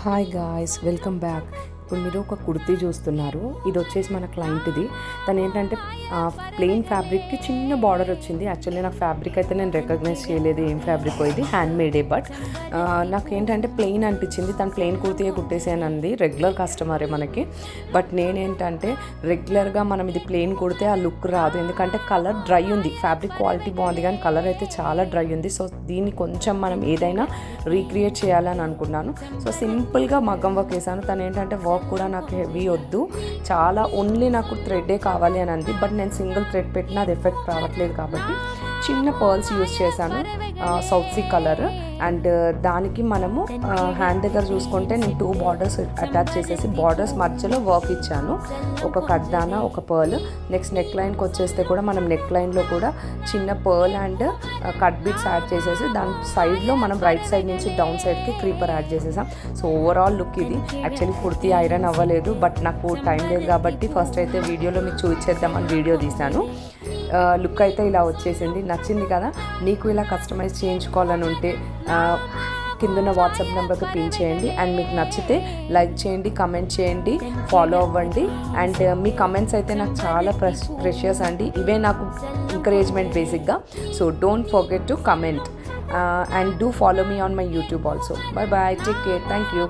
Hi guys, welcome back. ఇప్పుడు మీరు ఒక కుర్తీ చూస్తున్నారు. ఇది వచ్చేసి మన క్లయింట్ది. తను ఏంటంటే ప్లెయిన్ ఫ్యాబ్రిక్కి చిన్న బార్డర్ వచ్చింది. యాక్చువల్లీ నాకు ఫ్యాబ్రిక్ అయితే నేను రికగ్నైజ్ చేయలేదు ఏం ఫ్యాబ్రిక్ ఇది, హ్యాండ్ మేడే. బట్ నాకు ఏంటంటే ప్లెయిన్ అనిపించింది. తను ప్లెయిన్ కుర్తీయే కుట్టేసానంది. రెగ్యులర్ కస్టమరే మనకి. బట్ నేనేంటంటే రెగ్యులర్గా మనం ఇది ప్లెయిన్ కుడితే ఆ లుక్ రాదు, ఎందుకంటే కలర్ డ్రై ఉంది. ఫ్యాబ్రిక్ క్వాలిటీ బాగుంది కానీ కలర్ అయితే చాలా డ్రై ఉంది. సో దీన్ని కొంచెం మనం ఏదైనా రీక్రియేట్ చేయాలని అనుకున్నాను. సో సింపుల్గా మగ్గం వర్క్ వేసాను. తను ఏంటంటే వర్క్ కూడా నాకు హెవీ వద్దు, చాలా ఓన్లీ నాకు థ్రెడ్డే కావాలి అని అంది. బట్ నేను సింగిల్ థ్రెడ్ పెట్టినా అది ఎఫెక్ట్ రావట్లేదు కాబట్టి చిన్న పర్ల్స్ యూజ్ చేశాను, సౌత్ సీ కలర్. అండ్ దానికి మనము హ్యాండ్ దగ్గర చూసుకుంటే నేను 2 బార్డర్స్ అటాచ్ చేసేసి బార్డర్స్ మధ్యలో వర్క్ ఇచ్చాను. ఒక కడ్దానా, ఒక పర్ల్. నెక్స్ట్ నెక్ లైన్కి వచ్చేస్తే కూడా మనం నెక్ లైన్లో కూడా చిన్న pearl and cut bits add చేసేసి దాని సైడ్లో మనం రైట్ సైడ్ నుంచి డౌన్ సైడ్కి క్రీపర్ యాడ్ చేసేసాం. సో ఓవరాల్ లుక్ ఇది. యాక్చువల్లీ కుర్తీ ఐరన్ అవ్వలేదు, బట్ నాకు టైం లేదు కాబట్టి ఫస్ట్ అయితే వీడియోలో మీకు చూపించేద్దామని వీడియో తీశాను. లుక్ అయితే ఇలా వచ్చేసింది. నచ్చింది కదా? మీకు ఇలా కస్టమైజ్ చేయించుకోవాలని ఉంటే కిందన్న వాట్సాప్ నెంబర్కి పిన్ చేయండి. అండ్ మీకు నచ్చితే లైక్ చేయండి, కమెంట్ చేయండి, ఫాలో అవ్వండి. అండ్ మీ కమెంట్స్ అయితే నాకు చాలా ప్రెషియస్ అండి. ఇవే నాకు ఎంకరేజ్మెంట్ బేసిక్గా. So don't forget to comment and do follow me on my YouTube also. Bye bye, take care, thank you.